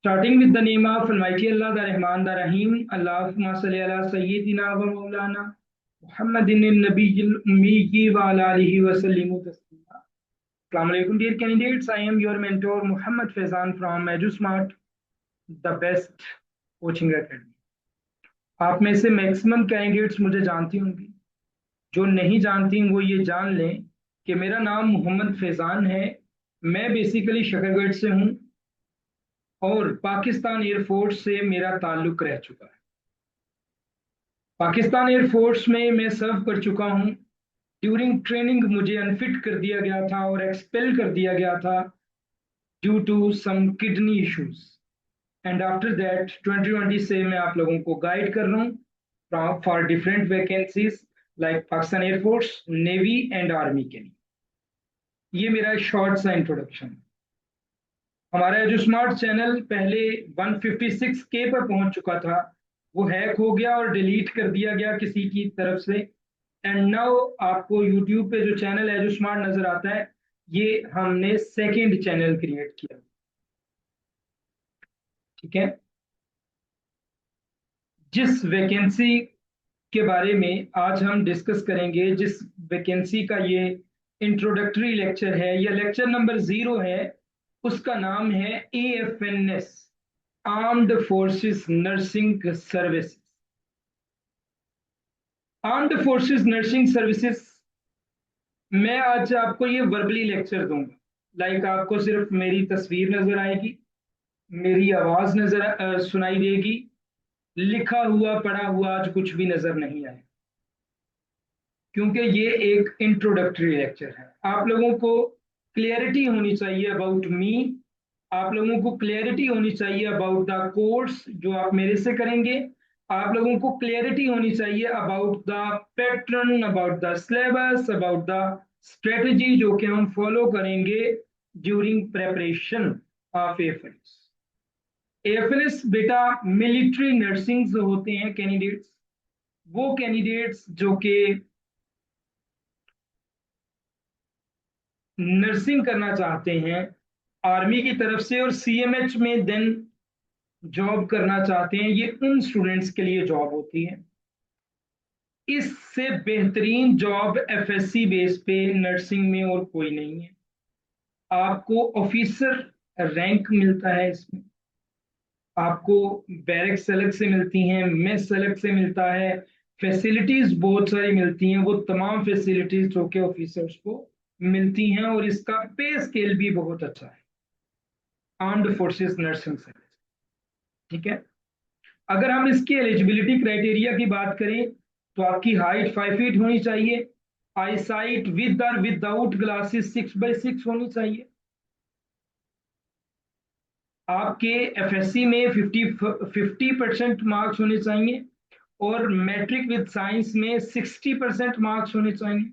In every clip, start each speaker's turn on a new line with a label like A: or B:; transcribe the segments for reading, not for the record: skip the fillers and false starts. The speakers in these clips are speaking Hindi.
A: Starting with the name of Almighty Allah, the Rahman, the Rahim. Allahumma salli ala Sayyidina wa Maulana Muhammadin Nabiyil Ummi wa ala alihi wa sallimu taslima. Assalamu alaikum, dear candidates. I am your mentor Muhammad Faizan from EduSmart, the best coaching academy. आप में से मैक्सिमम कैंडिडेट्स मुझे जानती होंगी, जो नहीं जानती वो ये जान लें कि मेरा नाम मोहम्मद फैज़ान है। मैं बेसिकली शकरगढ़ से हूँ और पाकिस्तान एयरफोर्स से मेरा ताल्लुक रह चुका है। पाकिस्तान एयरफोर्स में मैं सर्व कर चुका हूँ। ड्यूरिंग ट्रेनिंग मुझे अनफिट कर दिया गया था और एक्सपेल कर दिया गया था due to some kidney issues. And after that 2020 से मैं आप लोगों को गाइड कर रहा हूँ for different vacancies like Pakistan air force, navy and army के लिए। ये मेरा शॉर्ट सा इंट्रोडक्शन है। हमारा एजू स्मार्ट चैनल पहले 156K पर पहुंच चुका था, वो हैक हो गया और डिलीट कर दिया गया किसी की तरफ से। एंड नाउ आपको यूट्यूब पे जो चैनल एजू स्मार्ट नजर आता है, ये हमने सेकंड चैनल क्रिएट किया। ठीक है, जिस वैकेंसी के बारे में आज हम डिस्कस करेंगे, जिस वैकेंसी का ये इंट्रोडक्टरी लेक्चर है, या लेक्चर नंबर 0 है, उसका नाम है AFNS, armed forces nursing service. Armed forces nursing services मैं आज आपको ये वर्बली लेक्चर दूंगा। लाइक आपको सिर्फ मेरी तस्वीर नजर आएगी, मेरी आवाज नजर सुनाई देगी, लिखा हुआ पढ़ा हुआ आज कुछ भी नजर नहीं आए, क्योंकि ये एक इंट्रोडक्टरी लेक्चर है। आप लोगों को क्लियरिटी होनी चाहिए अबाउट मी, आप लोगों को क्लियरिटी होनी चाहिए अबाउट द कोर्स जो आप मेरे से करेंगे, आप लोगों को क्लियरिटी होनी चाहिए about the pattern, about the syllabus, about the strategy जो कि हम फॉलो करेंगे ड्यूरिंग प्रेपरेशन ऑफ एएफएनएस। एएफएनएस बेटा मिलिट्री नर्सिंग जो होते हैं कैंडिडेट्स, वो कैंडिडेट्स जो कि नर्सिंग करना चाहते हैं आर्मी की तरफ से और सीएमएच में देन जॉब करना चाहते हैं, ये उन स्टूडेंट्स के लिए जॉब होती है। इससे बेहतरीन जॉब एफएससी बेस पे नर्सिंग में और कोई नहीं है। आपको ऑफिसर रैंक मिलता है इसमें, आपको बैरक्स अलग से मिलती हैं, मेस अलग से मिलता है, फैसिलिटीज बहुत सारी मिलती हैं, वो तमाम फैसिलिटीज जो कि ऑफिसर्स को मिलती हैं, और इसका पे स्केल भी बहुत अच्छा है आर्म्ड फोर्सेस नर्सिंग सर्विस। ठीक है, अगर हम इसकी एलिजिबिलिटी क्राइटेरिया की बात करें तो आपकी हाइट 5 फीट होनी चाहिए, आई साइट विद और विदाउट ग्लासेस 6/6 होनी चाहिए, आपके एफएससी में 50% मार्क्स होने चाहिए, और मैट्रिक विद साइंस में 60% मार्क्स होने चाहिए।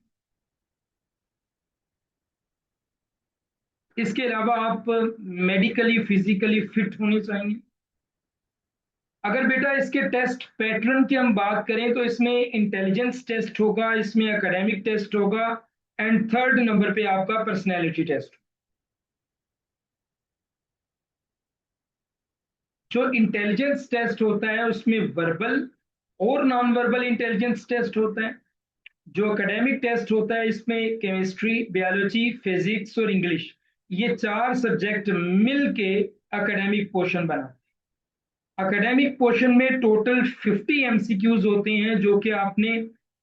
A: इसके अलावा आप मेडिकली फिजिकली फिट होने चाहिए। अगर बेटा इसके टेस्ट पैटर्न की हम बात करें तो इसमें इंटेलिजेंस टेस्ट होगा, इसमें एकेडमिक टेस्ट होगा, एंड थर्ड नंबर पे आपका पर्सनैलिटी टेस्ट। जो इंटेलिजेंस टेस्ट होता है उसमें वर्बल और नॉन वर्बल इंटेलिजेंस टेस्ट होता है। जो एकेडमिक टेस्ट होता है इसमें केमिस्ट्री, बायोलॉजी, फिजिक्स और इंग्लिश, ये 4 सब्जेक्ट मिल के एकेडमिक पोर्शन बनाते हैं। एकेडमिक पोर्शन में टोटल 50 एमसीक्यूज होते हैं जो कि आपने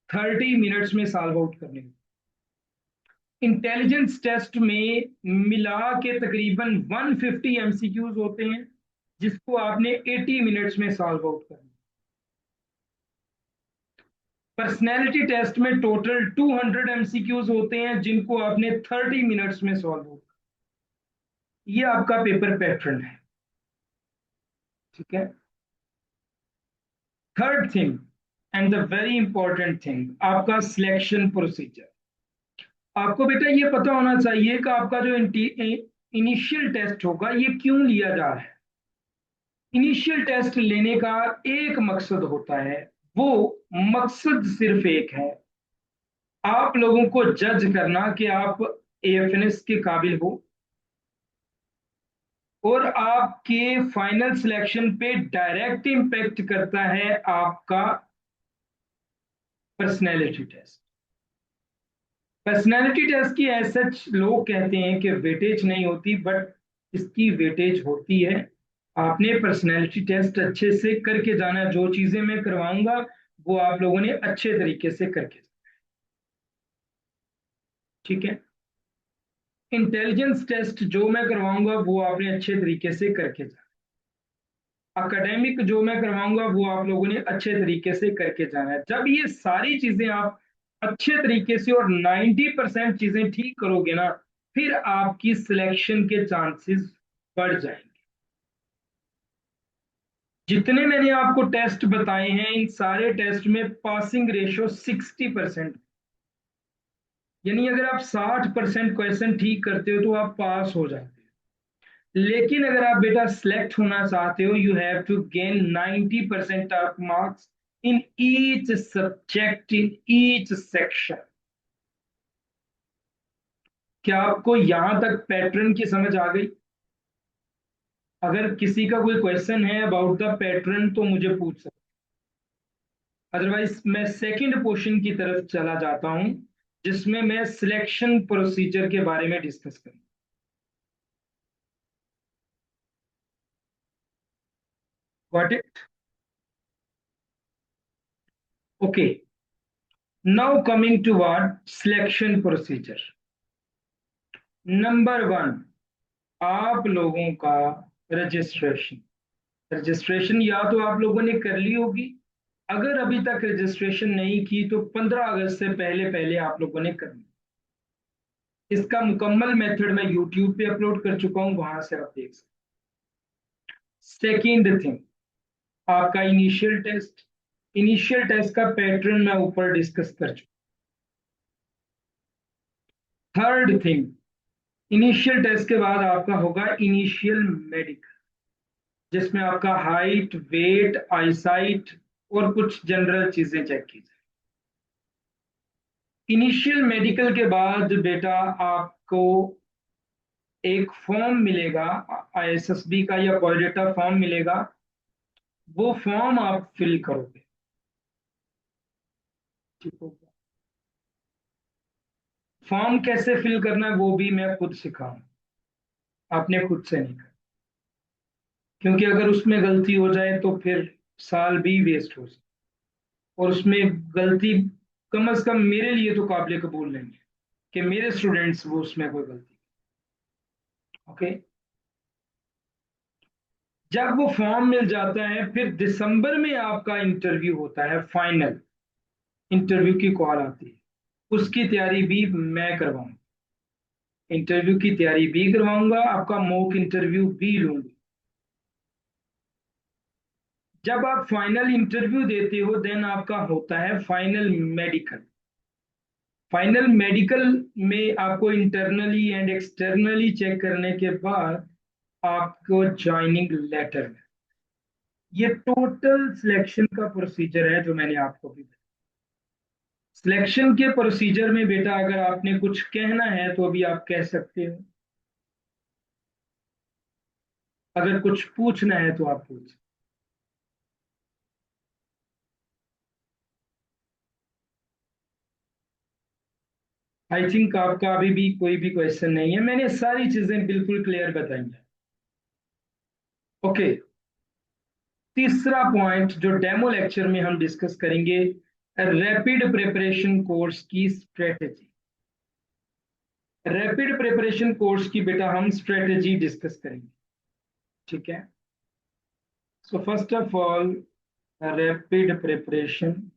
A: 30 मिनट्स में सॉल्व आउट करने हैं। इंटेलिजेंस टेस्ट में मिला के तकरीबन 150 एमसीक्यूज होते हैं जिसको आपने 80 मिनट्स में सॉल्व आउट करना। पर्सनैलिटी टेस्ट में टोटल 200 एमसीक्यूज होते हैं जिनको आपने 30 मिनट्स में सॉल्व आउट। ये आपका पेपर पैटर्न है। ठीक है, third thing and the very important thing, आपका सिलेक्शन प्रोसीजर। आपको बेटा ये पता होना चाहिए कि आपका जो इनिशियल टेस्ट होगा ये क्यों लिया जा रहा है। इनिशियल टेस्ट लेने का एक मकसद होता है, वो मकसद सिर्फ एक है, आप लोगों को जज करना कि आप एएफएनएस के काबिल हो, और आपके फाइनल सिलेक्शन पे डायरेक्ट इम्पैक्ट करता है आपका पर्सनैलिटी टेस्ट। पर्सनैलिटी टेस्ट की एज सच लोग कहते हैं कि वेटेज नहीं होती, बट इसकी वेटेज होती है। आपने पर्सनैलिटी टेस्ट अच्छे से करके जाना है। जो चीजें मैं करवाऊंगा वो आप लोगों ने अच्छे तरीके से करके जाना है। ठीक है। इंटेलिजेंस टेस्ट जो मैं करवाऊंगा वो आपने अच्छे तरीके से करके जाना है। अकेडमिक जो मैं करवाऊंगा वो आप लोगों ने अच्छे तरीके से करके जाना है। जब ये सारी चीजें आप अच्छे तरीके से और 90% चीजें ठीक करोगे ना, फिर आपकी सिलेक्शन के चांसेस बढ़ जाएंगे। जितने मैंने आपको टेस्ट बताए हैं इन सारे टेस्ट में पासिंग रेशियो 60%। यानी अगर आप 60% क्वेश्चन ठीक करते हो तो आप पास हो जाते हो। लेकिन अगर आप बेटा सिलेक्ट होना चाहते हो, you have to gain 90% of marks in each subject, in each section. क्या आपको यहां तक पैटर्न की समझ आ गई? अगर किसी का कोई क्वेश्चन है अबाउट द पैटर्न तो मुझे पूछ सकते, अदरवाइज मैं सेकंड क्वेश्चन की तरफ चला जाता हूं, जिसमें मैं सिलेक्शन प्रोसीजर के बारे में डिस्कस करूं। Got it? Okay, now coming to word selection procedure. Number one, आप लोगों का रजिस्ट्रेशन। रजिस्ट्रेशन या तो आप लोगों ने कर ली होगी, अगर अभी तक रजिस्ट्रेशन नहीं की तो 15 अगस्त से पहले पहले आप लोगों ने करनी। इसका मुकम्मल मेथड मैं यूट्यूब पे अपलोड कर चुका हूं, वहां से आप देख सकते। सेकेंड थिंग, आपका इनिशियल टेस्ट। इनिशियल टेस्ट का पैटर्न मैं ऊपर डिस्कस कर चुका। थर्ड थिंग, इनिशियल टेस्ट के बाद आपका होगा इनिशियल मेडिकल, जिसमें आपका हाइट, वेट, आईसाइट और कुछ जनरल चीजें चेक की जाए। इनिशियल मेडिकल के बाद बेटा आपको एक फॉर्म मिलेगा, आईएसएसबी का या बायोडेटा फॉर्म मिलेगा। वो फॉर्म आप फिल करोगे। ठीक होगा। फॉर्म कैसे फिल करना है वो भी मैं खुद सिखाऊं, आपने खुद से नहीं करना। क्योंकि अगर उसमें गलती हो जाए तो फिर साल भी वेस्ट हो जाए। और उसमें गलती कम से कम मेरे लिए तो काबिल कबूल नहीं है कि मेरे स्टूडेंट्स वो उसमें कोई गलती। ओके। जब वो फॉर्म मिल जाता है फिर दिसंबर में आपका इंटरव्यू होता है, फाइनल इंटरव्यू की कॉल आती है। उसकी तैयारी भी मैं करवाऊंगा। इंटरव्यू की तैयारी भी करवाऊंगा, आपका मॉक इंटरव्यू भी लूंगा। जब आप फाइनल इंटरव्यू देते हो देन आपका होता है फाइनल मेडिकल। फाइनल मेडिकल में आपको इंटरनली एंड एक्सटर्नली चेक करने के बाद आपको ज्वाइनिंग लेटर में। ये टोटल सिलेक्शन का प्रोसीजर है जो मैंने आपको भी बताया। सिलेक्शन के प्रोसीजर में बेटा अगर आपने कुछ कहना है तो अभी आप कह सकते हो, अगर कुछ पूछना है तो आप पूछ। आई थिंक आपका अभी भी कोई भी क्वेश्चन नहीं है, मैंने सारी चीजें बिल्कुल क्लियर बताई हैं। ओके। तीसरा पॉइंट जो डेमो लेक्चर में हम डिस्कस करेंगे, रैपिड प्रिपरेशन कोर्स की स्ट्रेटेजी। रैपिड प्रिपरेशन कोर्स की बेटा हम स्ट्रेटेजी डिस्कस करेंगे। ठीक है। So first of all, rapid preparation,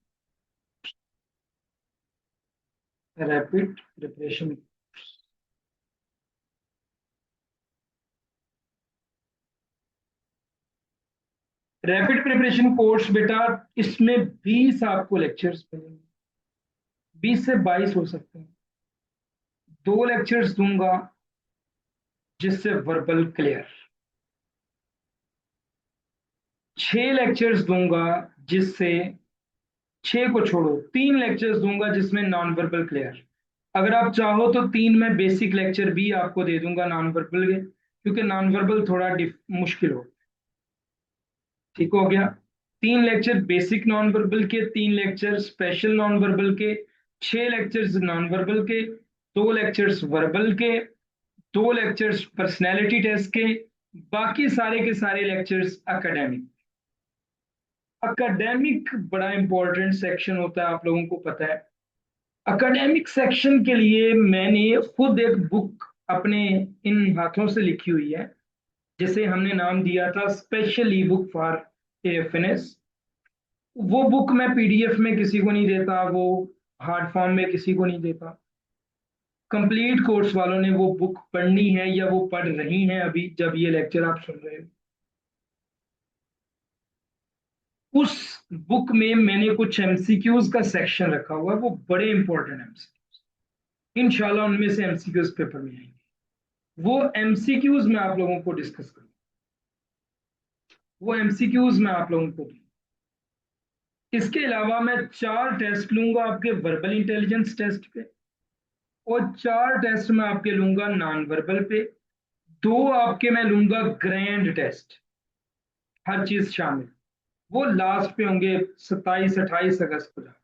A: rapid preparation. Rapid preparation course बेटा, इसमें 20 आपको लेक्चर्स मिलेंगे, 20 से 22 हो सकते हैं। 2 लेक्चर्स दूंगा जिससे वर्बल क्लियर, 6 लेक्चर्स दूंगा जिससे, 6 को छोड़ो, 3 लेक्चर्स दूंगा जिसमें नॉन वर्बल क्लियर। अगर आप चाहो तो 3 में बेसिक लेक्चर भी आपको दे दूंगा नॉन वर्बल के। क्योंकि नॉन वर्बल थोड़ा मुश्किल हो। ठीक हो गया। 3 लेक्चर बेसिक नॉन वर्बल के, 3 लेक्चर स्पेशल नॉन वर्बल के, 6 लेक्चर्स नॉन वर्बल के, 2 लेक्चर्स वर्बल के, 2 लेक्चर्स पर्सनैलिटी टेस्ट के, बाकी सारे के सारे लेक्चर्स एकेडमिक। एकेडमिक बड़ा इंपॉर्टेंट सेक्शन होता है, आप लोगों को पता है। एकेडमिक सेक्शन के लिए मैंने खुद एक बुक अपने इन हाथों से लिखी हुई है, जिसे हमने नाम दिया था स्पेशल ई बुक फॉर एएफएनएस। वो बुक मैं पीडीएफ में किसी को नहीं देता, वो हार्ड फॉर्म में किसी को नहीं देता। कंप्लीट कोर्स वालों ने वो बुक पढ़नी है, या वो पढ़ रही हैं अभी जब ये लेक्चर आप सुन रहे हो। उस बुक में मैंने कुछ एमसीक्यूज का सेक्शन रखा हुआ है, वो बड़े इंपॉर्टेंट एमसीक्यूज, इंशाल्लाह उनमें से एमसीक्यूज पेपर में आएंगे। वो एमसीक्यूज मैं आप लोगों को डिस्कस करूँ, वो एमसीक्यूज मैं आप लोगों को दूँ। इसके अलावा मैं 4 टेस्ट लूंगा आपके वर्बल इंटेलिजेंस टेस्ट पे, और 4 टेस्ट मैं आपके लूंगा नॉन वर्बल पे। 2 आपके मैं लूंगा ग्रैंड टेस्ट, हर चीज शामिल। वो लास्ट पे होंगे 27-28 अगस्त को जाके।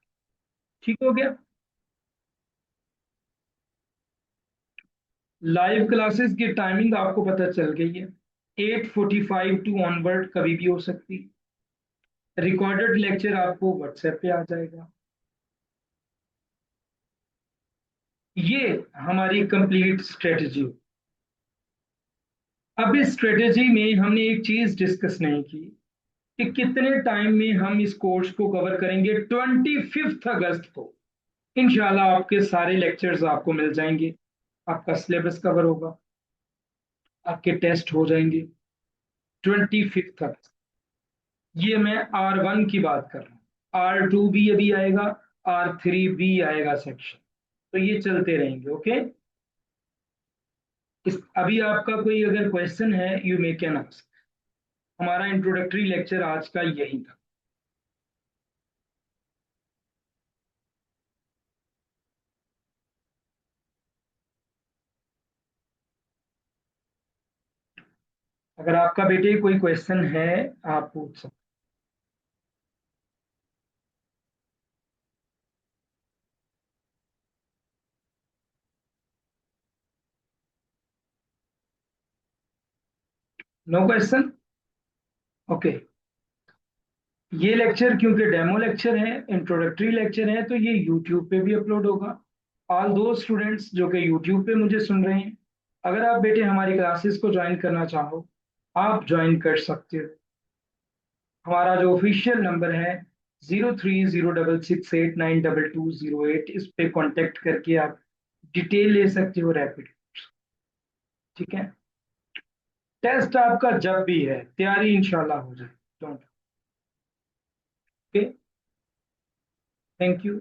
A: ठीक हो गया। लाइव क्लासेस की टाइमिंग आपको पता चल गई है, 8:45 टू ऑनवर्ड कभी भी हो सकती। रिकॉर्डेड लेक्चर आपको व्हाट्सएप पे आ जाएगा। ये हमारी कंप्लीट स्ट्रेटजी। अब इस स्ट्रेटजी में हमने एक चीज डिस्कस नहीं की कि कितने टाइम में हम इस कोर्स को कवर करेंगे। 25 अगस्त को इंशाल्लाह आपके सारे लेक्चर्स आपको मिल जाएंगे, आपका सिलेबस कवर होगा, आपके टेस्ट हो जाएंगे। 25 अगस्त। ये मैं R1 की बात कर रहा हूँ, R2 भी अभी आएगा, R3 भी आएगा सेक्शन, तो ये चलते रहेंगे। ओके। अभी आपका कोई अगर क्वेश्चन है, यू मे कैन आस्क। हमारा इंट्रोडक्टरी लेक्चर आज का यही था। अगर आपका बेटे कोई क्वेश्चन है, आप पूछ सकते। No question. ओके। ये लेक्चर क्योंकि डेमो लेक्चर है, इंट्रोडक्टरी लेक्चर है, तो ये यूट्यूब पे भी अपलोड होगा। ऑल दो स्टूडेंट्स जो कि यूट्यूब पे मुझे सुन रहे हैं, अगर आप बेटे हमारी क्लासेस को ज्वाइन करना चाहो, आप ज्वाइन कर सकते हो। हमारा जो ऑफिशियल नंबर है 0306689220 इस पे कांटेक्ट करके आप डिटेल ले सकते हो रैपिड। ठीक है। टेस्ट आपका जब भी है, तैयारी इंशाल्लाह हो जाए। डोंट। ओके। Thank you.